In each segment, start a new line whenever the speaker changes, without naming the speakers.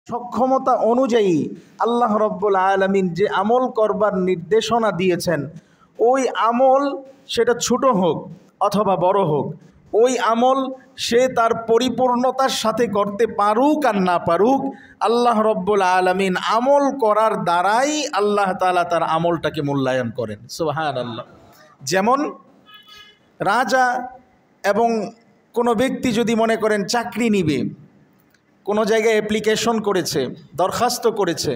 সক্ষমতা অনুযায়ী আল্লাহ রব্বুল আলামিন যে আমল করবার নির্দেশনা দিয়েছেন, ওই আমল সেটা ছোট হোক অথবা বড় হোক, ওই আমল সে তার পরিপূর্ণতার সাথে করতে পারুক আর না পারুক, আল্লাহ রব্বুল আলামিন আমল করার দ্বারাই আল্লাহ তাআলা তার আমলটাকে মূল্যায়ন করেন। সুবহানাল্লাহ। যেমন রাজা এবং কোনো ব্যক্তি যদি মনে করেন চাকরি নিবে, কোনো জায়গায় অ্যাপ্লিকেশন করেছে, দরখাস্ত করেছে,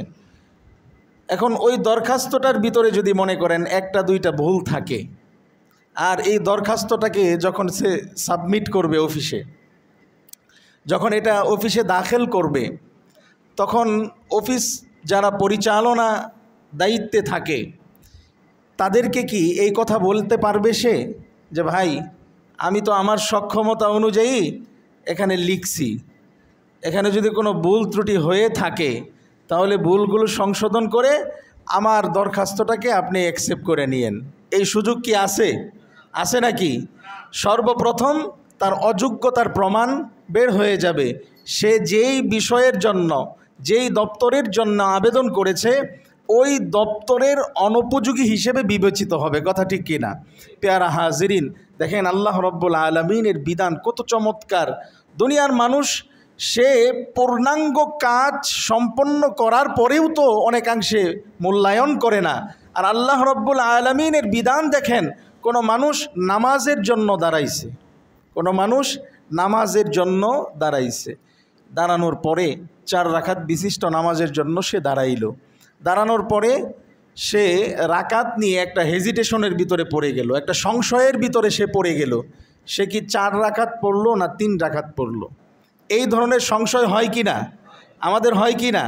এখন ওই দরখাস্তটার ভিতরে যদি মনে করেন একটা দুইটা ভুল থাকে, আর এই দরখাস্তটাকে যখন সে সাবমিট করবে অফিসে, যখন এটা অফিসে দাখিল করবে, তখন অফিস যারা পরিচালনা দায়িত্বে থাকে তাদেরকে কি এই কথা বলতে পারবে সে যে ভাই আমি তো আমার সক্ষমতা অনুযায়ী এখানে লিখছি, এখানে যদি কোনো ভুল ত্রুটি হয়ে থাকে তাহলে ভুলগুলো সংশোধন করে আমার দরখাস্তটাকে আপনি অ্যাকসেপ্ট করে নিয়েন? এই সুযোগ কি আছে? আছে নাকি? সর্বপ্রথম তার অযোগ্যতার প্রমাণ বের হয়ে যাবে। সে যেই বিষয়ের জন্য, যেই দপ্তরের জন্য আবেদন করেছে, ওই দপ্তরের অনুপযোগী হিসেবে বিবেচিত হবে। কথা ঠিক কিনা? পেয়ারা হাজিরিন, দেখেন আল্লাহ রব্বুল আলামিনের বিধান কত চমৎকার। দুনিয়ার মানুষ সে পূর্ণাঙ্গ কাজ সম্পন্ন করার পরেও তো অনেকাংশে মূল্যায়ন করে না। আর আল্লাহ রব্বুল আলামিনের বিধান দেখেন, কোনো মানুষ নামাজের জন্য দাঁড়াইছে, কোনো মানুষ নামাজের জন্য দাঁড়াইছে, দাঁড়ানোর পরে 4 রাকাত বিশিষ্ট নামাজের জন্য সে দাঁড়াইল। দাঁড়ানোর পরে সে রাকাত নিয়ে একটা হেজিটেশনের ভিতরে পড়ে গেল, একটা সংশয়ের ভিতরে সে পড়ে গেল। সে কি 4 রাকাত পড়লো না 3 রাকাত পড়লো? এই ধরনের সংশয় হয় কি না? আমাদের হয় কি না?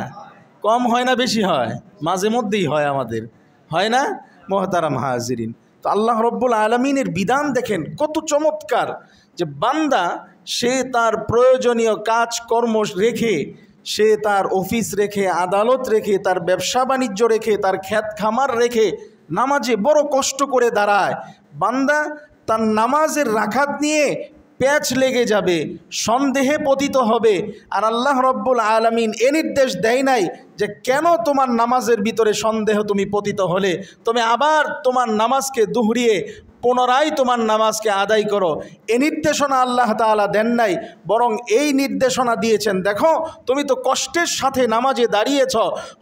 কম হয় না বেশি হয়? মাঝে মধ্যেই হয় আমাদের, হয় না মুহতারাম হাজিরিন? তো আল্লাহ রব্বুল আলামিনের বিধান দেখেন কত চমৎকার, যে বান্দা সে তার প্রয়োজনীয় কাজকর্ম রেখে, সে তার অফিস রেখে, আদালত রেখে, তার ব্যবসা বাণিজ্য রেখে, তার ক্ষেত খামার রেখে নামাজে বড় কষ্ট করে দাঁড়ায়। বান্দা তার নামাজের রাকাত নিয়ে প্যাচ লেগে যাবে, সন্দেহে পতিত হবে। আর আল্লাহ রব্বুল আলামিন এ নির্দেশ দেয় নাই যে কেন তোমার নামাজের ভিতরে সন্দেহ তুমি পতিত হলে, তুমি আবার তোমার নামাজকে দুহরিয়ে পুনরায় তোমার নামাজকে আদায় করো। এ নির্দেশনা আল্লাহ তাআলা দেন নাই, বরং এই নির্দেশনা দিয়েছেন, দেখো তুমি তো কষ্টের সাথে নামাজে দাঁড়িয়েছ,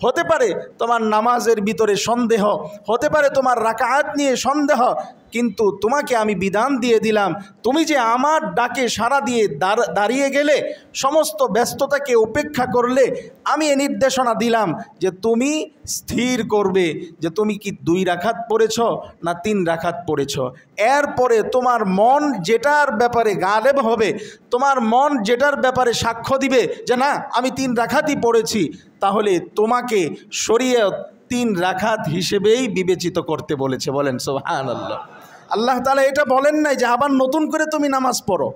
হতে পারে তোমার নামাজের ভিতরে সন্দেহ, হতে পারে তোমার রাকাত নিয়ে সন্দেহ, কিন্তু তোমাকে আমি বিধান দিয়ে দিলাম, তুমি যে আমার ডাকে সাড়া দিয়ে দাঁড়িয়ে গেলে, সমস্ত ব্যস্ততাকে উপেক্ষা করলে, আমি এ নির্দেশনা দিলাম যে তুমি স্থির করবে যে তুমি কি 2 রাকাত পড়েছ না 3 রাকাত পড়েছ। এরপরে তোমার মন যেটার ব্যাপারে গালেব হবে, তোমার মন যেটার ব্যাপারে সাক্ষ্য দিবে যে না আমি 3 রাকাতই পড়েছি, তাহলে তোমাকে শরীয়ত 3 রাকাত হিসেবেই বিবেচিত করতে বলেছে। বলেন সুবহানাল্লাহ। আল্লাহ তাআলা এটা বলেন নাই যে আবার নতুন করে তুমি নামাজ পড়ো।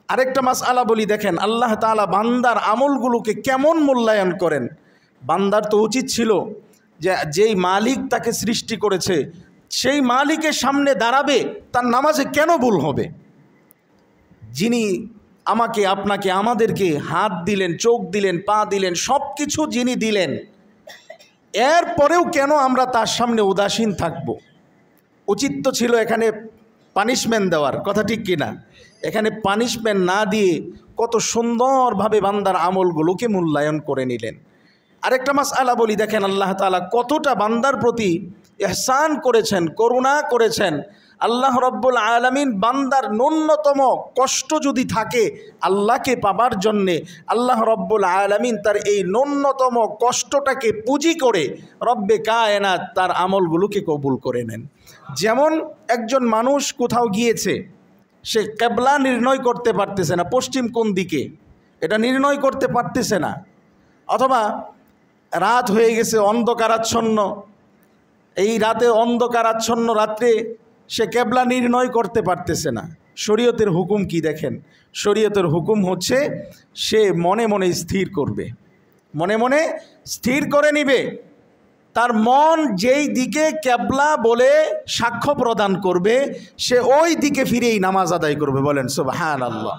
আরেকটা মাসআলা বলি, দেখেন আল্লাহ তাআলা বান্দার আমলগুলোকে কেমন মূল্যায়ন করেন। বান্দার তো উচিত ছিল যে যেই মালিক তাকে সৃষ্টি করেছে সেই মালিকের সামনে দাঁড়াবে, তার নামাজে কেন ভুল হবে? যিনি আমাকে, আপনাকে, আমাদেরকে হাত দিলেন, চোখ দিলেন, পা দিলেন, সব কিছু যিনি দিলেন, এরপরেও কেন আমরা তার সামনে উদাসীন থাকব? উচিত তো ছিল এখানে পানিশমেন্ট দেওয়ার। কথা ঠিক কিনা? এখানে পানিশমেন্ট না দিয়ে কত সুন্দরভাবে বান্দার আমলগুলোকে মূল্যায়ন করে নিলেন। আরেকটা মাসআলা বলি, দেখেন আল্লাহ তাআলা কতটা বান্দার প্রতি ইহসান করেছেন, করুণা করেছেন। আল্লাহ রব্বুল আলামিন বান্দার ন্যূনতম কষ্ট যদি থাকে আল্লাহকে পাবার জন্যে, আল্লাহ রব্বুল আলামিন তার এই ন্যূনতম কষ্টটাকে পুঁজি করে রব্বে কায়নাত তার আমলগুলোকে কবুল করে নেন। যেমন একজন মানুষ কোথাও গিয়েছে, সে কিবলা নির্ণয় করতে পারতেছে না, পশ্চিম কোন দিকে এটা নির্ণয় করতে পারতেছে না, অথবা রাত হয়ে গেছে, অন্ধকারাচ্ছন্ন, এই রাতে অন্ধকারাচ্ছন্ন রাত্রে সে কিবলা নির্ণয় করতে পারতেছে না। শরীয়তের হুকুম কি দেখেন? শরীয়তের হুকুম হচ্ছে সে মনে মনে স্থির করবে, মনে মনে স্থির করে নিবে, তার মন যেই দিকে কিবলা বলে সাক্ষ্য প্রদান করবে সে ওই দিকে ফিরেই নামাজ আদায় করবে। বলেন সুবহানাল্লাহ।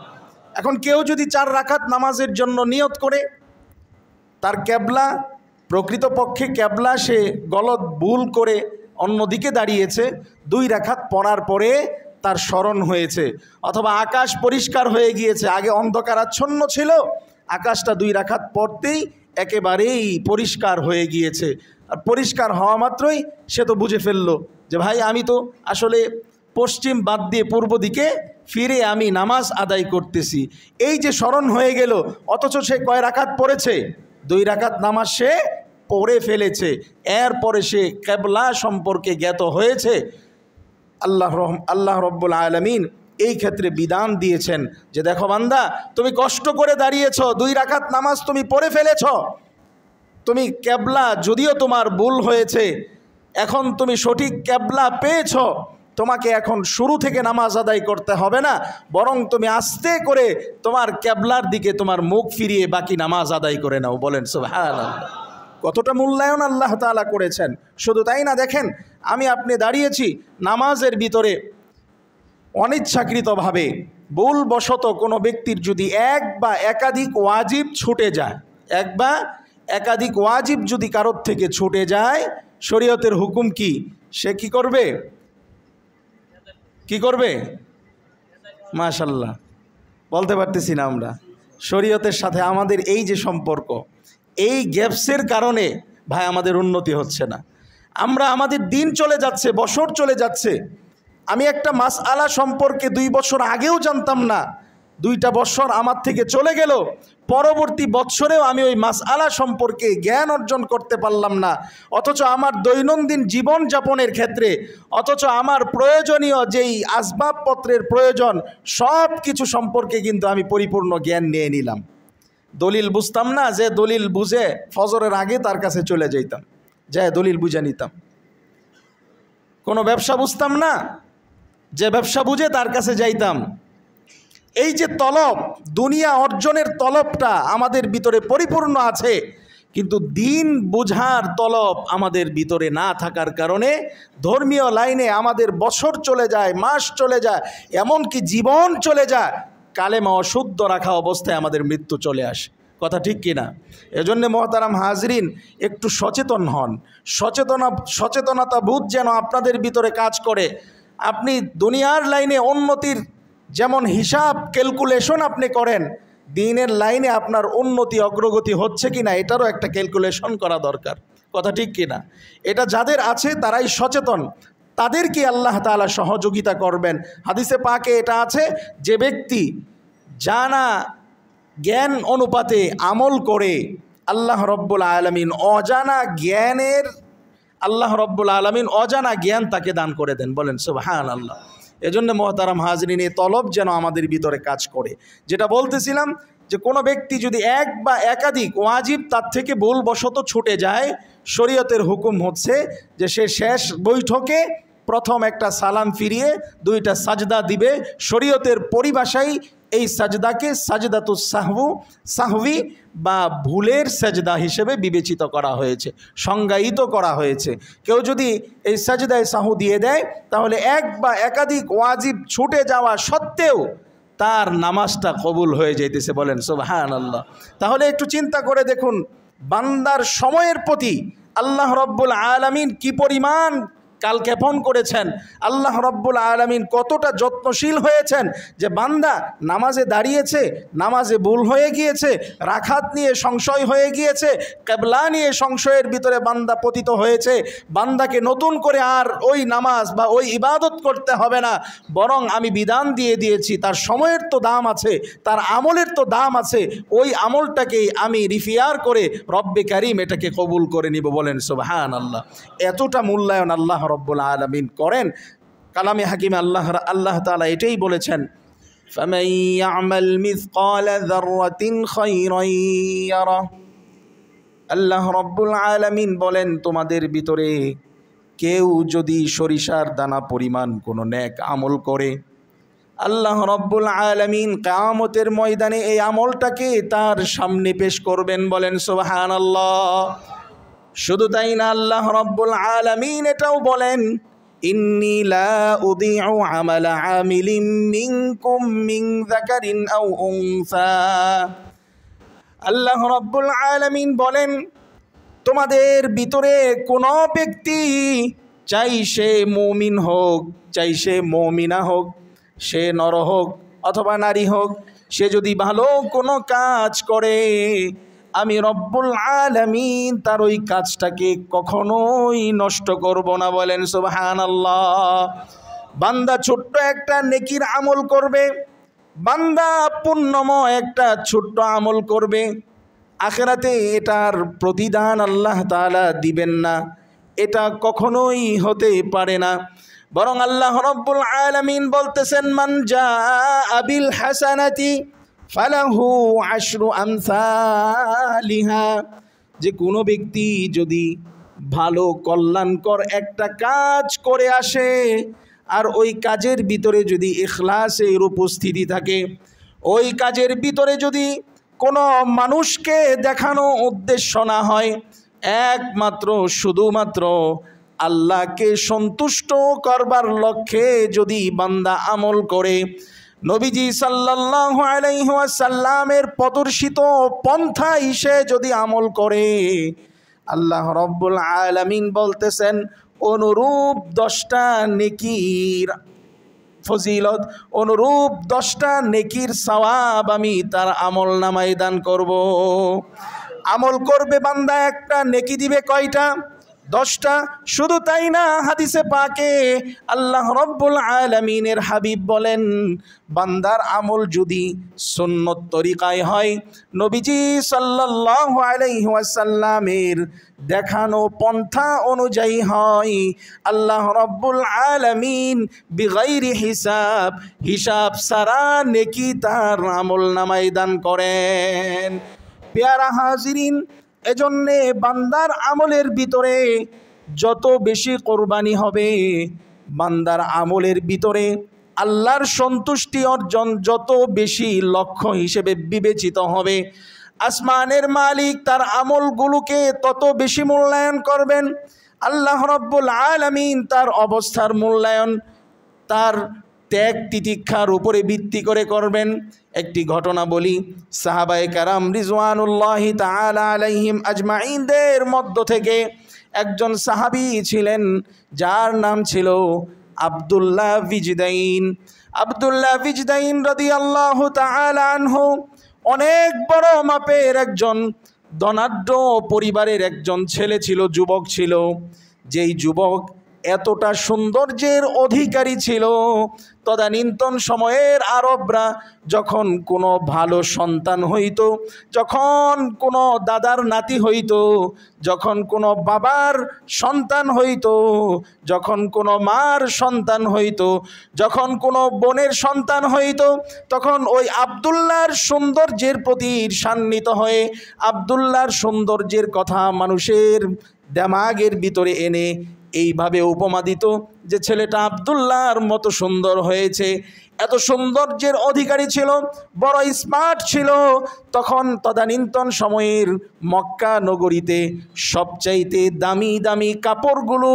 এখন কেউ যদি 4 রাকাত নামাজের জন্য নিয়ত করে, তার ক্যাবলা, প্রকৃতপক্ষে ক্যাবলা সে গলত ভুল করে অন্যদিকে দাঁড়িয়েছে, 2 রাকাত পড়ার পরে তার স্মরণ হয়েছে, অথবা আকাশ পরিষ্কার হয়ে গিয়েছে, আগে অন্ধকারাচ্ছন্ন ছিল, আকাশটা 2 রাকাত পড়তেই একেবারেই পরিষ্কার হয়ে গিয়েছে। আর পরিষ্কার হওয়া মাত্রই সে তো বুঝে ফেললো যে ভাই আমি তো আসলে পশ্চিম বাদ দিয়ে পূর্ব দিকে ফিরে আমি নামাজ আদায় করতেছি। এই যে স্মরণ হয়ে গেল, অথচ সে কয় রাকাত পড়েছে? 2 রাকাত নামাজ সে পড়ে ফেলেছে। এরপরে সে কিবলা সম্পর্কে জ্ঞাত হয়েছে। আল্লাহ রব্বুল আলামিন এই ক্ষেত্রে বিধান দিয়েছেন যে দেখো বান্দা, তুমি কষ্ট করে দাঁড়িয়েছ, 2 রাকাত নামাজ তুমি পড়ে ফেলেছ, তুমি কিবলা যদিও তোমার ভুল হয়েছে, এখন তুমি সঠিক কিবলা পেয়েছ, তোমাকে এখন শুরু থেকে নামাজ আদায় করতে হবে না, বরং তুমি আস্তে করে তোমার কিবলার দিকে তোমার মুখ ফিরিয়ে বাকি নামাজ আদায় করে নাও। বলেন সুবহানাল্লাহ। কতটা মূল্যায়ন আল্লাহ তাআলা করেছেন। শুধু তাই না, দেখেন আমি আপনি দাঁড়িয়েছি নামাজের ভিতরে, অনিচ্ছাকৃতভাবে ভুলবশত কোনো ব্যক্তির যদি এক বা একাধিক ওয়াজিব ছুটে যায়, এক বা একাধিক ওয়াজিব যদি কারোর থেকে ছুটে যায়, শরীয়তের হুকুম কি? সে কি করবে? কি করবে? মাশাআল্লাহ, বলতে পারতেছি না আমরা। শরীয়তের সাথে আমাদের এই যে সম্পর্ক, এই গ্যাপসের কারণে ভাই আমাদের উন্নতি হচ্ছে না। আমরা আমাদের দিন চলে যাচ্ছে, বছর চলে যাচ্ছে। আমি একটা মাসআলা সম্পর্কে 2 বছর আগেও জানতাম না, 2টা বছর আমার থেকে চলে গেল, পরবর্তী বছরেও আমি ওই মাসআলা সম্পর্কে জ্ঞান অর্জন করতে পারলাম না। অথচ আমার দৈনন্দিন জীবন যাপনের ক্ষেত্রে, অথচ আমার প্রয়োজনীয় যেই আসবাবপত্রের প্রয়োজন, সব কিছু সম্পর্কে কিন্তু আমি পরিপূর্ণ জ্ঞান নিয়ে নিলাম। দলিল বুঝতাম না, যে দলিল বুঝে ফজরের আগে তার কাছে চলে যাইতাম, যায় দলিল বুঝে নিতাম। কোনো ব্যবসা বুঝতাম না, যে ব্যবসা বুঝে তার কাছে যাইতাম। এই যে তলব, দুনিয়া অর্জনের তলবটা আমাদের ভিতরে পরিপূর্ণ আছে, কিন্তু দিন বুঝার তলব আমাদের ভিতরে না থাকার কারণে ধর্মীয় লাইনে আমাদের বছর চলে যায়, মাস চলে যায়, এমনকি জীবন চলে যায়, কালেমা অশুদ্ধ রাখা অবস্থায় আমাদের মৃত্যু চলে আসে। কথা ঠিক কিনা? এজন্য মহতারাম হাজরিন, একটু সচেতন হন। সচেতনতা বোধ যেন আপনাদের ভিতরে কাজ করে। আপনি দুনিয়ার লাইনে উন্নতির যেমন হিসাব ক্যালকুলেশন আপনি করেন, দিনের লাইনে আপনার উন্নতি অগ্রগতি হচ্ছে কিনা এটারও একটা ক্যালকুলেশন করা দরকার। কথা ঠিক কিনা? এটা যাদের আছে তারাই সচেতন, তাদেরকে আল্লাহ তাআলা সহযোগিতা করবেন। হাদিসে পাকে এটা আছে, যে ব্যক্তি জানা জ্ঞান অনুপাতে আমল করে, আল্লাহ রব্বুল আলামিন অজানা জ্ঞান তাকে দান করে দেন। বলেন সুবহানাল্লাহ। এজন্য মুহতারাম হাজরিন, এই তলব যেন আমাদের ভিতরে কাজ করে। যেটা বলতেছিলাম, যে কোনো ব্যক্তি যদি এক বা একাধিক ওয়াজিব তার থেকে ভুলবশত ছুটে যায়, শরীয়তের হুকুম হচ্ছে যে সে শেষ বৈঠকে প্রথম একটা সালাম ফিরিয়ে 2টা সাজদা দিবে। শরীয়তের পরিভাষায় এই সাজদাকে সাজদাতুস সাহবি বা ভুলের সাজদা হিসেবে বিবেচিত করা হয়েছে, সংজ্ঞায়িত করা হয়েছে। কেউ যদি এই সাজদায় সাহু দিয়ে দেয়, তাহলে এক বা একাধিক ওয়াজিব ছুটে যাওয়া সত্ত্বেও তার নামাজটা কবুল হয়ে যাইতেছে। বলেন সুবহানাল্লাহ। তাহলে একটু চিন্তা করে দেখুন, বান্দার সময়ের প্রতি আল্লাহ রব্বুল আলামিন কি পরিমাণ কালক্ষেপণ করেছেন, আল্লাহ রব্বুল আলামিন কতটা যত্নশীল হয়েছেন, যে বান্দা নামাজে দাঁড়িয়েছে, নামাজে ভুল হয়ে গিয়েছে, রাখাত নিয়ে সংশয় হয়ে গিয়েছে, কিবলা নিয়ে সংশয়ের ভিতরে বান্দা পতিত হয়েছে, বান্দাকে নতুন করে আর ওই নামাজ বা ওই ইবাদত করতে হবে না, বরং আমি বিধান দিয়ে দিয়েছি, তার সময়ের তো দাম আছে, তার আমলের তো দাম আছে, ওই আমলটাকেই আমি রিফিয়ার করে রব্বে কারিম এটাকে কবুল করে নিব। বলেন সুবহানাল্লাহ। এতটা মূল্যায়ন আল্লাহ রব্বুল আলামিন করেন। কালামে হাকিমে আল্লাহ তাআলা এটাই বলেছেন, ফামান ইয়ামাল মিসকালা যাররাতিন খায়রান ইয়ারা। আল্লাহ রব্বুল আলামিন বলেন, তোমাদের ভিতরে কেউ যদি সরিষার দানা পরিমাণ কোনো নেক আমল করে, আল্লাহ রব্বুল আলামিন কিয়ামতের ময়দানে এই আমলটাকে তার সামনে পেশ করবেন। বলেন সুবহানাল্লাহ। শুধু তাই না, আল্লাহ রব্বুল আলামিন এটাও বলেন, ইন্নী লা উযীউ আমালা আমিলিন মিনকুম মিন যাকারিন আও উনসা। আল্লাহ রাব্বুল আলামিন বলেন, তোমাদের ভিতরে কোনো ব্যক্তি, চাই সে মুমিন হোক, চাই সে মুমিনা হোক, সে নর হোক অথবা নারী হোক, সে যদি ভালো কোনো কাজ করে, আমি রব্বুল আলামিন তার ওই কাজটাকে কখনোই নষ্ট করব না। বলেন সুবহানাল্লাহ। বান্দা ছোট্ট একটা নেকির আমল করবে, বান্দা পুণ্যময় একটা ছোট্ট আমল করবে, আখিরাতে এটার প্রতিদান আল্লাহ তাআলা দিবেন না, এটা কখনোই হতে পারে না। বরং আল্লাহ রাব্বুল আলামিন বলতেছেন, মান জাআ বিল হাসানাতি ফালাহু আশরু আমসালিহা, যে কোনো ব্যক্তি যদি ভালো কল্যাণকর একটা কাজ করে আসে, আর ওই কাজের ভিতরে যদি ইখলাসের উপস্থিতি থাকে, ওই কাজের ভিতরে যদি কোনো মানুষকে দেখানো উদ্দেশ্য না হয়, একমাত্র শুধুমাত্র আল্লাহকে সন্তুষ্ট করবার লক্ষ্যে যদি বান্দা আমল করে, নবীজি সাল্লাল্লাহু আলাইহি ওয়াসাল্লামের প্রদর্শিত পন্থায় সে যদি আমল করে, আল্লাহ রাব্বুল আলামিন বলতেছেন অনুরূপ 10টা নেকির ফজিলত, অনুরূপ 10টা নেকির সওয়াব আমি তার আমল নামায় দান করব। আমল করবে বান্দা, একটা নেকি দিবে কয়টা? 10টা। শুধু তাই না, হাদিসে পাকে আল্লাহ রাব্বুল আলামিনের হাবিব বলেন, বান্দার আমল যদি সুন্নত তরিকায় হয়, নবীজি সাল্লাল্লাহু আলাইহি ওয়াসাল্লামের দেখানো পন্থা অনুযায়ী হয়, আল্লাহ রাব্বুল আলামিন বিগাইরি হিসাব, হিসাব সারা নেকি তার আমল নামায় দান করেন। পেয়ারা হাজিরিন, এজন্যে বান্দার আমলের ভিতরে যত বেশি কোরবানি হবে, বান্দার আমলের ভিতরে আল্লাহর সন্তুষ্টি অর্জন যত বেশি লক্ষ্য হিসেবে বিবেচিত হবে, আসমানের মালিক তার আমলগুলোকে তত বেশি মূল্যায়ন করবেন। আল্লাহ রাব্বুল আলামিন তার অবস্থার মূল্যায়ন তার ত্যাগ তিতিক্ষার উপরে ভিত্তি করে করবেন। একটি ঘটনা বলি, সাহাবায়ে কেরাম রিজওয়ানুল্লাহি তাআলা আলাইহিম আজমাইনদের মধ্য থেকে একজন সাহাবী ছিলেন, যার নাম ছিল আব্দুল্লাহ বিজদাইন। আব্দুল্লাহ বিজদাইন রাদিয়াল্লাহু তাআলা আনহু অনেক বড় মাপের একজন ধনাঢ্য পরিবারের একজন ছেলে ছিল, যুবক ছিল। যেই যুবক এতটা সৌন্দর্যের অধিকারী ছিল, তদানীন্তন সময়ের আরবরা যখন কোনো ভালো সন্তান হইতো, যখন কোনো দাদার নাতি হইতো, যখন কোনো বাবার সন্তান হইতো, যখন কোনো মার সন্তান হইতো, যখন কোনো বোনের সন্তান হইতো, তখন ওই আব্দুল্লাহর সৌন্দর্যের প্রতি ঈর্ষান্বিত হয়ে আব্দুল্লাহর সৌন্দর্যের কথা মানুষের দিমাগের ভিতরে এনে এইভাবে উপমা দিত যে ছেলেটা আব্দুল্লাহর মতো সুন্দর হয়েছে, এত সৌন্দর্যের অধিকারী ছিল, বড় স্মার্ট ছিল। তখন তদানীন্তন সময়ের মক্কা নগরীতে সবচাইতে দামি দামি কাপড়গুলো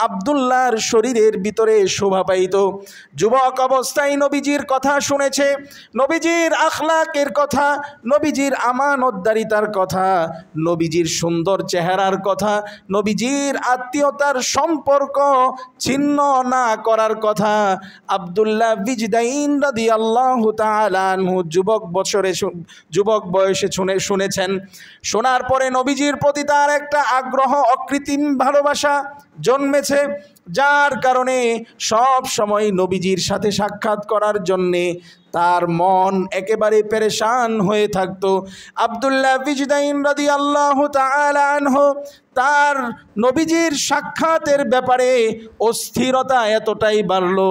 আব্দুল্লাহর শরীরের ভিতরে শোভা পাইত। যুবক অবস্থায় নবীজির কথা শুনেছে, নবীজির আখলাকের কথা, নবীজির আমানতদারিতার কথা, নবীজির সুন্দর চেহারার কথা, নবীজির আত্মীয়তার সম্পর্ক ছিন্ন না করার কথা আব্দুল্লাহ বিজদাইন রাদিয়াল্লাহু তাআলা আনহু যুবক বয়সে শুনেছেন। শোনার পরে নবীজির প্রতি তার একটা আগ্রহ, অকৃত্রিম ভালোবাসা জন্মেছে, যার কারণে সব সময় নবীজির সাথে সাক্ষাৎ করার জন্যে তার মন একেবারে পেরেশান হয়ে থাকতো। আব্দুল্লাহ বিজদাইন রাদিয়াল্লাহু তাআলা আনহু তার নবীজির সাক্ষাতের ব্যাপারে অস্থিরতা এতটাই বাড়লো,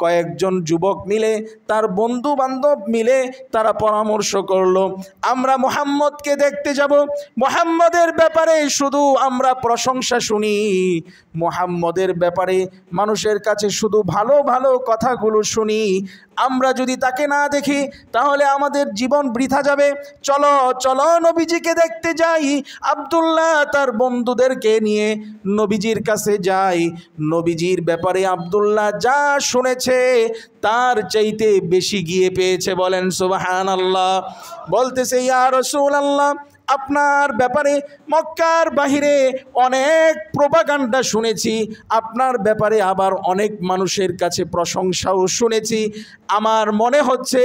কয়েকজন যুবক মিলে, তার বন্ধু বান্ধব মিলে তারা পরামর্শ করলো, আমরা মুহাম্মদকে দেখতে যাব, মুহাম্মদের ব্যাপারে শুধু আমরা প্রশংসা শুনি, মুহাম্মদের ব্যাপারে মানুষের কাছে শুধু ভালো ভালো কথাগুলো শুনি, আমরা যদি তাকে না দেখি তাহলে আমাদের জীবন বৃথা যাবে। চলো চলো নবীজিকে দেখতে যাই। আব্দুল্লাহ তার বন্ধুদেরকে নিয়ে নবীজির কাছে যায়। নবীজির ব্যাপারে আব্দুল্লাহ যা শুনেছে তার চাইতে বেশি গিয়ে পেয়েছে। বলেন সুবহানাল্লাহ। বলতেছে, ইয়া রাসূলুল্লাহ, আপনার ব্যাপারে মক্কার বাহিরে অনেক প্রোপাগান্ডা শুনেছি, আপনার ব্যাপারে আবার অনেক মানুষের কাছে প্রশংসাও শুনেছি। আমার মনে হচ্ছে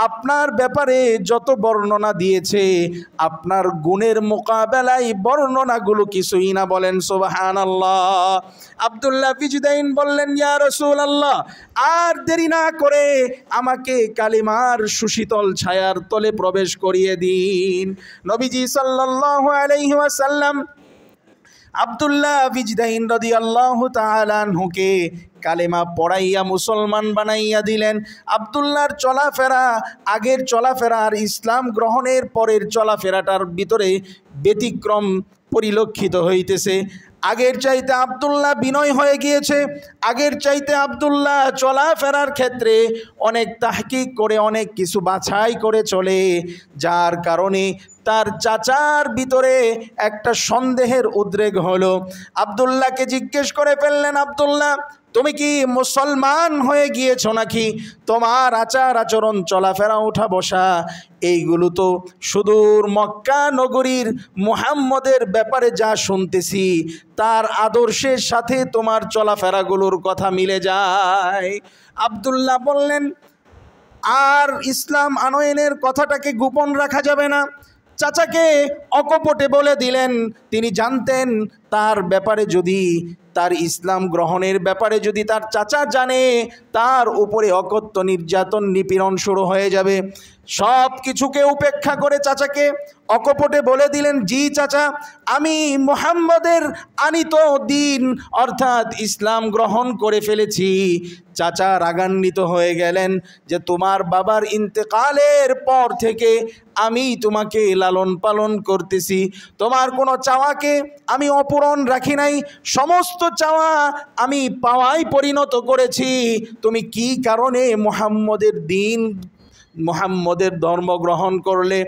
আপনার ব্যাপারে যত বর্ণনা দিয়েছে আপনার গুণের মোকাবেলায় বর্ণনাগুলো কিছুই না। বলেন সুবহানাল্লাহ। আব্দুল্লাহ বিজদাইন বললেন, ইয়া রাসূলুল্লাহ, আর দেরি না করে আমাকে কালিমার সুশীতল ছায়ার তলে প্রবেশ করিয়ে দিন। নবীজি সাল্লাল্লাহু আলাইহি ওয়াসাল্লাম আব্দুল্লাহ বিজদাইন রাদিয়াল্লাহু তাআলা আনহুকে কালেমা পড়াইয়া মুসলমান বানাইয়া দিলেন। আব্দুল্লাহর চলাফেরা, আগের চলাফেরা আর ইসলাম গ্রহণের পরের চলাফেরাটার ভিতরে ব্যতিক্রম পরিলক্ষিত হইতেছে। আগের চাইতে আব্দুল্লাহ বিনয় হয়ে গিয়েছে। আগের চাইতে আব্দুল্লাহ চলাফেরার ক্ষেত্রে অনেক তাহকিক করে অনেক কিছু বাছাই করে চলে, যার কারণে তার চাচার ভিতরে একটা সন্দেহের উদ্রেক হলো। আব্দুল্লাহকে জিজ্ঞেস করে ফেললেন, আব্দুল্লাহ, তুমি কি মুসলমান হয়ে গিয়েছো নাকি? তোমার আচার আচরণ, চলাফেরা, ওঠা বসা এইগুলো তো সুদূর মক্কা নগরীর মুহাম্মদের ব্যাপারে যা শুনতেছি তার আদর্শের সাথে তোমার চলাফেরাগুলোর কথা মিলে যায়। আব্দুল্লাহ বললেন, আর ইসলাম আনয়নের কথাটাকে গোপন রাখা যাবে না। চাচাকে অকপটে বলে দিলেন। তিনি জানতেন তার ব্যাপারে যদি, তার ইসলাম গ্রহণের ব্যাপারে যদি তার চাচা জানে, তার উপরে অকথ্য নির্যাতন নিপীড়ন শুরু হয়ে যাবে। সব কিছুকে উপেক্ষা করে চাচাকে অকপটে বলে দিলেন, জি চাচা, আমি মুহাম্মদের আনিত দিন অর্থাৎ ইসলাম গ্রহণ করে ফেলেছি। চাচা রাগান্বিত হয়ে গেলেন যে তোমার বাবার ইন্তেকালের পর থেকে আমি তোমাকে লালন পালন করতেছি, তোমার কোনো চাওয়াকে আমি অপূরণ রাখি নাই, সমস্ত চাওয়া আমি পাওয়ায় পরিণত করেছি। তুমি কি কারণে মুহাম্মদের দিন, মুহাম্মদের ধর্ম গ্রহণ করলে?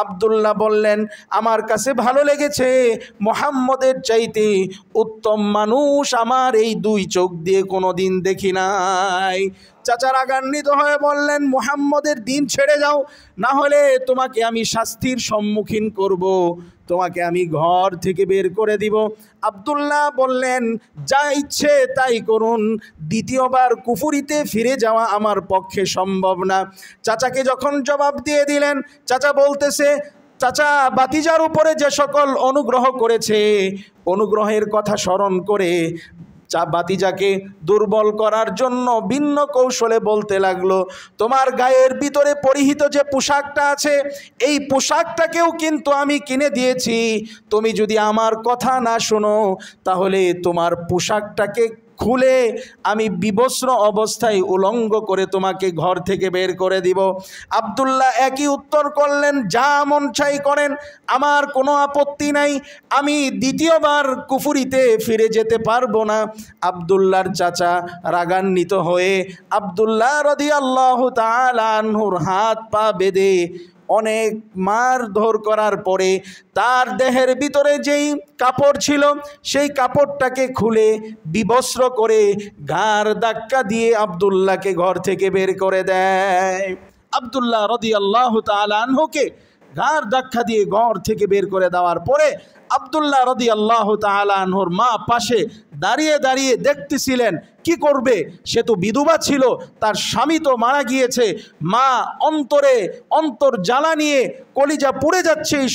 আব্দুল্লাহ বললেন, আমার কাছে ভালো লেগেছে, মুহাম্মদের চাইতে উত্তম মানুষ আমার এই দুই চোখ দিয়ে কোনো দিন দেখি নাই। চাচা রাগান্বিত হয়ে বললেন, মুহাম্মদের দিন ছেড়ে যাও, না হলে তোমাকে আমি শাস্তির সম্মুখীন করব, তোমাকে আমি ঘর থেকে বের করে দিব। আব্দুল্লাহ বললেন, যা ইচ্ছে তাই করুন, দ্বিতীয়বার কুফরিতে ফিরে যাওয়া আমার পক্ষে সম্ভব না। চাচাকে যখন জবাব দিয়ে দিলেন, চাচা বলতেছে, চাচা বাতিজার উপরে যে সকল অনুগ্রহ করেছে, অনুগ্রহের কথা স্মরণ করে বাতিজাকে দুর্বল করার জন্য ভিন্ন কৌশলে বলতে লাগলো, তোমার গায়ের ভিতরে পরিহিত যে পোশাকটা আছে, এই পোশাকটাকেও কিন্তু আমি কিনে দিয়েছি। তুমি যদি আমার কথা না শোনো তাহলে তোমার পোশাকটাকে খুলে আমি বিবস্ত্র অবস্থায় উলঙ্গ করে তোমাকে ঘর থেকে বের করে দিব। আব্দুল্লাহ একই উত্তর করলেন, যা মন চাই করেন, আমার কোনো আপত্তি নাই, আমি দ্বিতীয়বার কুফরিতে ফিরে যেতে পারবো না। আব্দুল্লাহর চাচা রাগান্বিত হয়ে আব্দুল্লাহ রাদিয়াল্লাহু তাআলা আনহুর হাত পা বেঁধে অনেক মারধর করার পরে তার দেহের ভিতরে যেই কাপড় ছিল সেই কাপড়টাকে খুলে বিবস্ত্র করে ঘাড় ধাক্কা দিয়ে আব্দুল্লাহকে ঘর থেকে বের করে দেয়। আব্দুল্লাহ রাদিয়াল্লাহু তাআলা আনহুকে ঘাড় ধাক্কা দিয়ে ঘর থেকে বের করে দেওয়ার পরে আব্দুল্লাহ রাদিয়াল্লাহু তাআলা আনহুর মা পাশে দাঁড়িয়ে দাঁড়িয়ে দেখতেছিলেন কি করবে। সে তো বিধবা ছিল, তার স্বামী তো মারা গিয়েছে, মা অন্তর জ্বালা নিয়ে কলিজা পুড়ে যাচ্ছে এই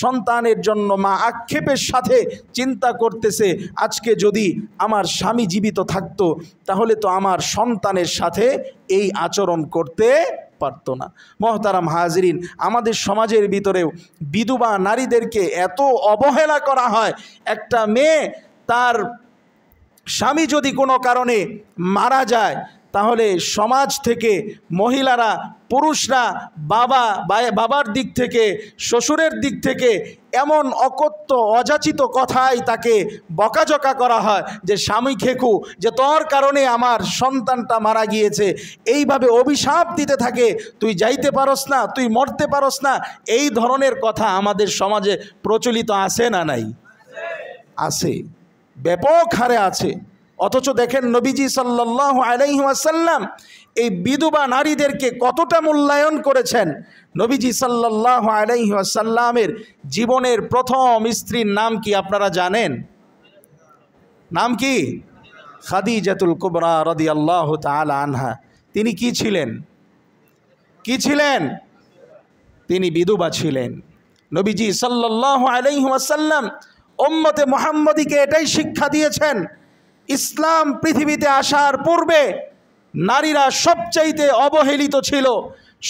সন্তানের জন্য মা আক্ষেপের সাথে চিন্তা করতেছে, আজকে যদি আমার স্বামী জীবিত থাকতো তাহলে তো আমার সন্তানের সাথে এই আচরণ করতে পারতো না। মোহতারাম হাজরিন, আমাদের সমাজের ভিতরেও বিধবা নারীদেরকে এত অবহেলা করা হয়। একটা মেয়ে তার স্বামী যদি কোনো কারণে মারা যায় তাহলে সমাজ থেকে মহিলারা, পুরুষরা, বাবার দিক থেকে, শ্বশুরের দিক থেকে এমন অকথ্য অযাচিত কথায় তাকে বকাঝকা করা হয় যে স্বামী খেকু, যে তোর কারণে আমার সন্তানটা মারা গিয়েছে, এইভাবে অভিশাপ দিতে থাকে, তুই যাইতে পারস না, তুই মরতে পারস না। এই ধরনের কথা আমাদের সমাজে প্রচলিত আছে না নাই? আছে, ব্যাপক হারে আছে। অথচ দেখেন নবীজি সাল্লাল্লাহু আলাইহি ওয়াসাল্লাম এই বিধবা নারীদেরকে কতটা মূল্যায়ন করেছেন। নবীজি সাল্লাল্লাহু আলাইহি ওয়াসাল্লামের জীবনের প্রথম স্ত্রীর নাম কি আপনারা জানেন? নাম কি? খাদিজাতুল কুবরা রাদিয়াল্লাহু তাআলা আনহা। তিনি কি ছিলেন? তিনি বিধবা ছিলেন। নবীজি সাল্লাল্লাহু আলাইহি ওয়াসাল্লাম উম্মতে মুহাম্মদীকে এটাই শিক্ষা দিয়েছেন, ইসলাম পৃথিবীতে আসার পূর্বে নারীরা সবচাইতে অবহেলিত ছিল,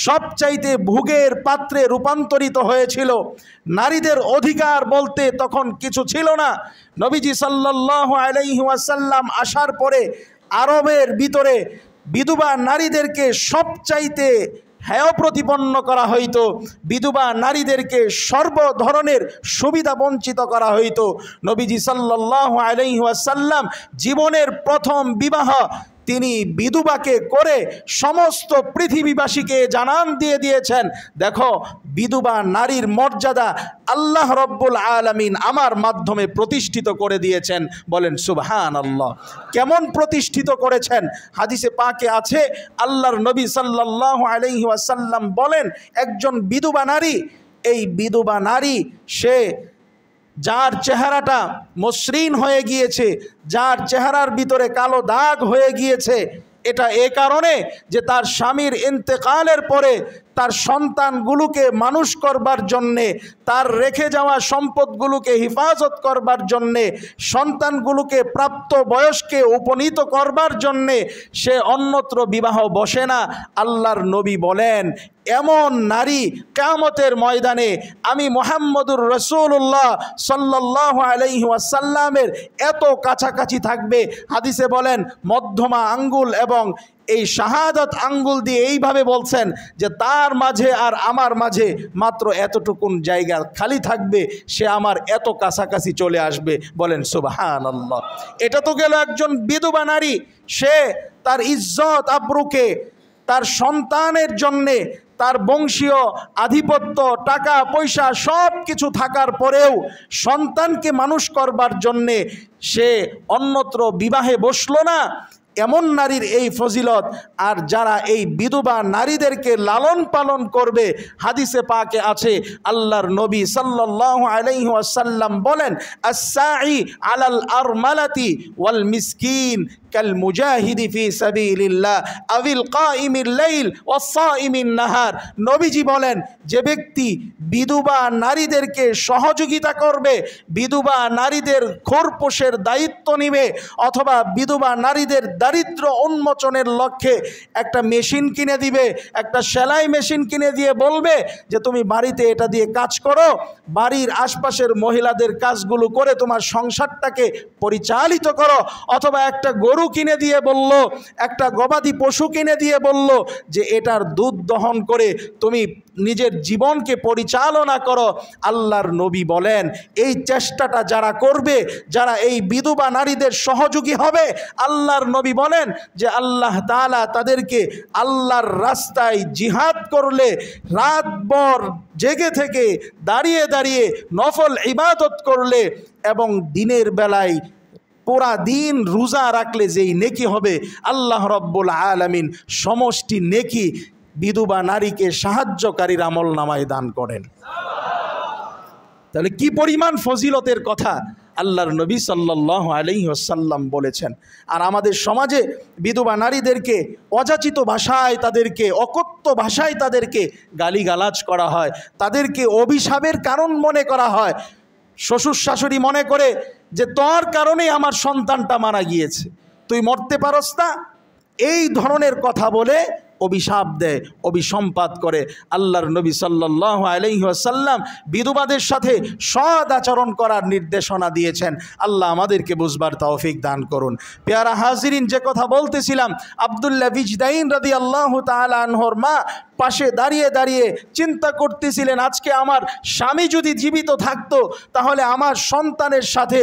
সবচাইতে ভোগের পাত্রে রূপান্তরিত হয়েছিল। নারীদের অধিকার বলতে তখন কিছু ছিল না। নবীজি সাল্লাল্লাহু আলাইহি ওয়াসাল্লাম আসার পরে আরবের ভিতরে বিধবা নারীদেরকে সবচাইতে হেয় প্রতিপন্ন করা হইতো, বিধবা নারীদেরকে সর্ব ধরনের সুবিধা বঞ্চিত করা হইতো। নবীজি সাল্লাল্লাহু আলাইহি ওয়াসাল্লাম জীবনের প্রথম বিবাহ তিনি বিধবাকে করে সমস্ত পৃথিবীবাসীকে জানান দিয়ে দিয়েছেন, দেখো বিধবা নারীর মর্যাদা আল্লাহ রব্বুল আলামিন আমার মাধ্যমে প্রতিষ্ঠিত করে দিয়েছেন। বলেন সুবহানাল্লাহ। কেমন প্রতিষ্ঠিত করেছেন? হাদিসে পাকে আছে, আল্লাহর নবী সাল্লাল্লাহু আলাইহি ওয়াসাল্লাম বলেন, একজন বিধবা নারী, এই বিধবা নারী সে যার চেহারাটা মসৃণ হয়ে গিয়েছে, যার চেহারার ভিতরে কালো দাগ হয়ে গিয়েছে, এটা এ কারণে যে তার স্বামীর ইন্তেকালের পরে তার সন্তানগুলোকে মানুষ করবার জন্যে, তার রেখে যাওয়া সম্পদগুলোকে হিফাজত করবার জন্যে, সন্তানগুলোকে প্রাপ্ত বয়সকে উপনীত করবার জন্যে সে অন্যত্র বিবাহ বসে না। আল্লাহর নবী বলেন, এমন নারী কিয়ামতের ময়দানে আমি মুহাম্মদুর রাসূলুল্লাহ সাল্লাল্লাহু আলাইহি ওয়াসাল্লামের এত কাছাকাছি থাকবে। হাদিসে বলেন মধ্যমা আঙ্গুল এবং এই শাহাদাত আঙ্গুল দিয়ে এইভাবে বলছেন যে তার মাঝে আর আমার মাঝে মাত্র এতটুকুন জায়গা খালি থাকবে, সে আমার এত কাছাকাছি চলে আসবে। বলেন সুবহানাল্লাহ। এটা তো গেল একজন বিধবা নারী, সে তার ইজ্জত আবরুকে, তার সন্তানের জন্যে, তার বংশীয় আধিপত্য, টাকা পয়সা সব কিছু থাকার পরেও সন্তানকে মানুষ করবার জন্যে সে অন্যত্র বিবাহে বসলো না, এমন নারীর এই ফজিলত। আর যারা এই বিধবা নারীদেরকে লালন পালন করবে, হাদিসে পাকে আছে আল্লাহর নবী সাল্লাল্লাহু আলাইহি ওয়াসাল্লাম বলেন, আস-সাঈ আলাল আরমালাতি ওয়াল মিসকিন কাল মুজাহিদি ফি সাবিলিল্লাহ আবিল কাইমিল লাইল ওয়াস সাইমিন নাহার। নবীজি বলেন, যে ব্যক্তি বিধবা নারীদেরকে সহযোগিতা করবে, বিধবা নারীদের খোরপোশের দায়িত্ব নিবে, অথবা বিধবা নারীদের দারিদ্র উন্মোচনের লক্ষ্যে একটা মেশিন কিনে দিবে, একটা সেলাই মেশিন কিনে দিয়ে বলবে যে তুমি বাড়িতে এটা দিয়ে কাজ করো, বাড়ির আশপাশের মহিলাদের কাজগুলো করে তোমার সংসারটাকে পরিচালিত করো, অথবা একটা গরু কিনে দিয়ে বলল, একটা গবাদি পশু কিনে দিয়ে বলল যে এটার দুধ দহন করে তুমি নিজের জীবনকে পরিচালনা করো। আল্লাহর নবী বলেন, এই চেষ্টাটা যারা করবে, যারা এই বিধবা নারীদের সহযোগী হবে, আল্লাহর নবী বলেন যে আল্লাহ তাআলা তাদেরকে আল্লাহর রাস্তায় জিহাদ করলে, রাতভর জেগে থেকে দাঁড়িয়ে দাঁড়িয়ে নফল ইবাদত করলে এবং দিনের বেলায় পুরা দিন রোজা রাখলে যেই নেকি হবে, আল্লাহ রব্বুল আলামিন সমষ্টি নেকি বিধবা নারীকে সাহায্যকারীর আমল নামায় দান করেন। তাহলে কি পরিমাণ ফজিলতের কথা আল্লাহর নবী সাল্লাল্লাহু আলাইহি ওয়াসাল্লাম বলেছেন। আর আমাদের সমাজে বিধবা নারীদেরকে অযাচিত ভাষায়, তাদেরকে অকথ্য ভাষায় তাদেরকে গালিগালাজ করা হয়, তাদেরকে অভিশাপের কারণ মনে করা হয়। শ্বশুর শাশুড়ি মনে করে যে তোর কারণেই আমার সন্তানটা মারা গিয়েছে, তুই মরতে পারস না, এই ধরনের কথা বলে অভিশাপ দেয়, অভিসম্পাত করে। আল্লাহর নবী সাল্লাল্লাহু আলাইহি ওয়াসাল্লাম বিধবাদের সাথে সৎ আচরণ করার নির্দেশনা দিয়েছেন। আল্লাহ আমাদেরকে বুঝবার তৌফিক দান করুন। পেয়ারা হাজিরিন, যে কথা বলতেছিলাম, আব্দুল্লাহ বিজদাইন রাদিয়াল্লাহু তাআলা আনহুর মা পাশে দাঁড়িয়ে দাঁড়িয়ে চিন্তা করতেছিলেন, আজকে আমার স্বামী যদি জীবিত থাকতো তাহলে আমার সন্তানের সাথে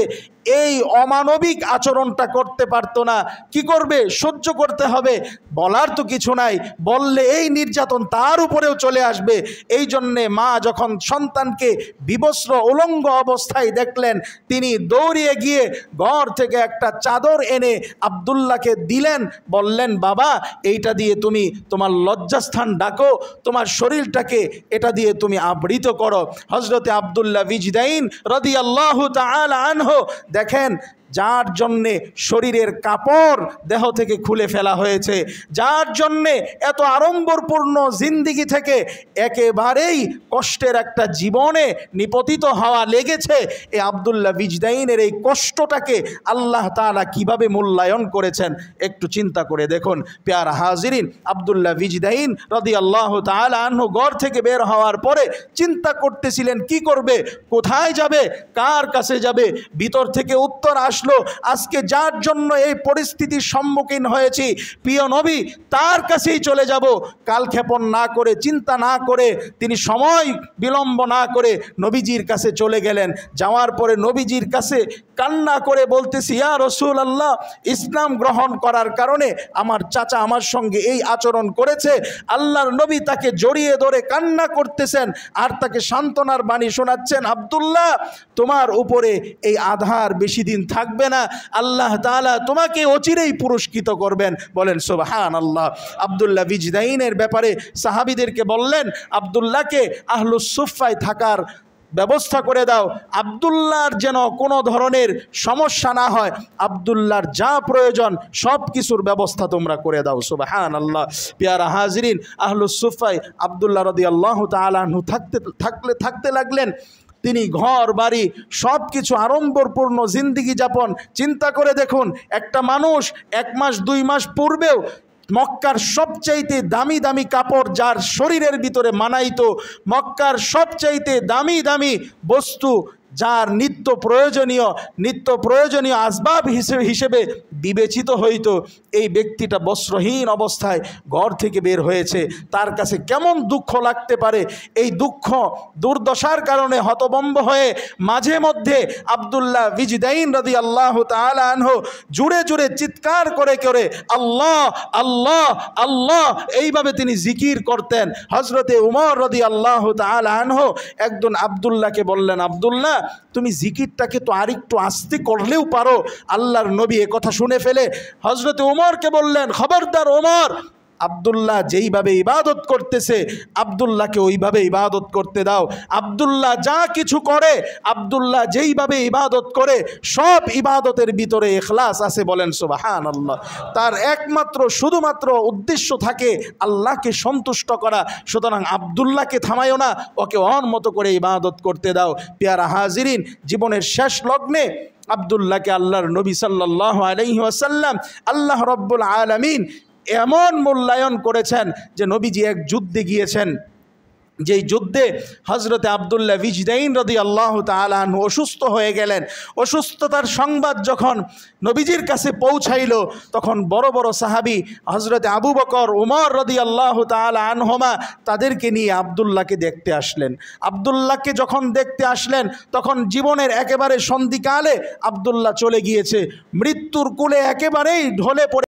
এই অমানবিক আচরণটা করতে পারতো না। কি করবে? সহ্য করতে হবে। বলার তো কিছু নাই, বললে এই নির্যাতন তার উপরেও চলে আসবে। এই জন্যে মা যখন সন্তানকে বিবস্ত্র উলঙ্গ অবস্থায় দেখলেন, তিনি দৌড়িয়ে গিয়ে ঘর থেকে একটা চাদর এনে আব্দুল্লাহকে দিলেন, বললেন, বাবা এইটা দিয়ে তুমি তোমার লজ্জাস্থান ডাকো, তোমার শরীরটাকে এটা দিয়ে তুমি আবৃত করো। হযরতে আব্দুল্লাহ বিজদাইন রাদিয়াল্লাহু তাআলা আনহু দেখেন, যার জন্যে শরীরের কাপড় দেহ থেকে খুলে ফেলা হয়েছে, যার জন্যে এত আড়ম্বরপূর্ণ জিন্দিগি থেকে একেবারেই কষ্টের একটা জীবনে নিপতিত হওয়া লেগেছে, এই আব্দুল্লাহ বিজদাইনের এই কষ্টটাকে আল্লাহ তাআলা কিভাবে মূল্যায়ন করেছেন একটু চিন্তা করে দেখুন। পেয়ারা হাজিরিন, আব্দুল্লাহ বিজদাইন রাদিয়াল্লাহু তাআলা আনহু ঘর থেকে বের হওয়ার পরে চিন্তা করতেছিলেন কি করবে, কোথায় যাবে, কার কাছে যাবে। ভিতর থেকে উত্তর আসলো, আজকে যার জন্য এই পরিস্থিতির সম্মুখীন হয়েছি, প্রিয় নবী তার কাছেই চলে যাব। কালক্ষেপণ না করে, চিন্তা না করে, তিনি সময় বিলম্ব না করে নবীজির কাছে চলে গেলেন। যাওয়ার পরে নবীজির কাছে কান্না করে বলতেছি, ইয়া রাসূলুল্লাহ, ইসলাম গ্রহণ করার কারণে আমার চাচা আমার সঙ্গে এই আচরণ করেছে। আল্লাহর নবী তাকে জড়িয়ে ধরে কান্না করতেছেন আর তাকে সান্ত্বনার বাণী শোনাচ্ছেন, আব্দুল্লাহ তোমার উপরে এই আধার বেশি দিন থাকবে না, আল্লাহ তাআলা তোমাকে অচিরেই পুরস্কৃত করবেন। বলেন সুবহানাল্লাহ। আব্দুল্লাহ বিজদাইনের ব্যাপারে সাহাবীদেরকে বললেন, আব্দুল্লাহকে আহলুস সুফফায় থাকার ব্যবস্থা করে দাও, আব্দুল্লাহর যেন কোনো ধরনের সমস্যা না হয়, আব্দুল্লাহর যা প্রয়োজন সব কিছুর ব্যবস্থা তোমরা করে দাও। সুবহানাল্লাহ। পেয়ারা হাজিরিন, আহলুস সুফফায় আব্দুল্লাহ রাদিয়াল্লাহু তাআলা আনহু থাকতে লাগলেন। তিনি ঘর বাড়ি সব কিছু আড়ম্বরপূর্ণ জিন্দিগি যাপন। চিন্তা করে দেখুন, একটা মানুষ 1 মাস 2 মাস পূর্বেও মক্কার সবচাইতে দামি দামি কাপড় যার শরীরের ভিতরে মানাইতো, মক্কার সবচাইতে দামি দামি বস্তু যার নিত্য প্রয়োজনীয় আসবাব হিসেবে বিবেচিত হইত, এই ব্যক্তিটা বস্ত্রহীন অবস্থায় ঘর থেকে বের হয়েছে। তার কাছে কেমন দুঃখ লাগতে পারে। এই দুঃখ দুর্দশার কারণে হতভম্ব হয়ে মাঝে মধ্যে আব্দুল্লাহ বিজদাইন রাদিয়াল্লাহু তাআলা আনহু জুড়ে জুড়ে চিৎকার করে করে আল্লাহ আল্লাহ আল্লাহ এইভাবে তিনি জিকির করতেন। হযরতে উমর রাদিয়াল্লাহু তাআলা আনহু একদিন আব্দুল্লাহকে বললেন, আব্দুল্লাহ তুমি জিকিরটাকে তো আরেকটু আস্তে করলেও পারো। আল্লাহর নবী এ কথা শুনে ফেলে হযরতে উমরকে বললেন, খবরদার ওমর, আব্দুল্লাহ যেইভাবে ইবাদত করতেছে আব্দুল্লাহকে ওইভাবে ইবাদত করতে দাও। আব্দুল্লাহ যা কিছু করে, আব্দুল্লাহ যেইভাবে ইবাদত করে সব ইবাদতের ভিতরে ইখলাস আছে। বলেন সুবহানাল্লাহ। তার একমাত্র শুধুমাত্র উদ্দেশ্য থাকে আল্লাহকে সন্তুষ্ট করা। সুতরাং আব্দুল্লাহকে থামায়ও না, ওকে ওর মতো করে ইবাদত করতে দাও। পেয়ারা হাজিরিন, জীবনের শেষ লগ্নে আব্দুল্লাহকে আল্লাহর নবী সাল্লাল্লাহু আলাইহি ওয়াসাল্লাম আল্লাহ রাব্বুল আলামিন এমন মূল্যায়ন করেছেন যে নবীজি এক যুদ্ধে গিয়েছেন, যেই যুদ্ধে হযরতে আব্দুল্লাহ বিজদাইন রাদিয়াল্লাহু তাআলা আনহু অসুস্থ হয়ে গেলেন। অসুস্থতার সংবাদ যখন নবীজির কাছে পৌঁছাইল, তখন বড় বড় সাহাবী হযরতে আবু বকর, উমর রাদিয়াল্লাহু তাআলা আনহুমা তাদেরকে নিয়ে আব্দুল্লাহকে দেখতে আসলেন। আব্দুল্লাহকে যখন দেখতে আসলেন, তখন জীবনের একেবারে সন্ধিকালে আব্দুল্লাহ চলে গিয়েছে, মৃত্যুর কোলে একেবারেই ঢলে পড়ে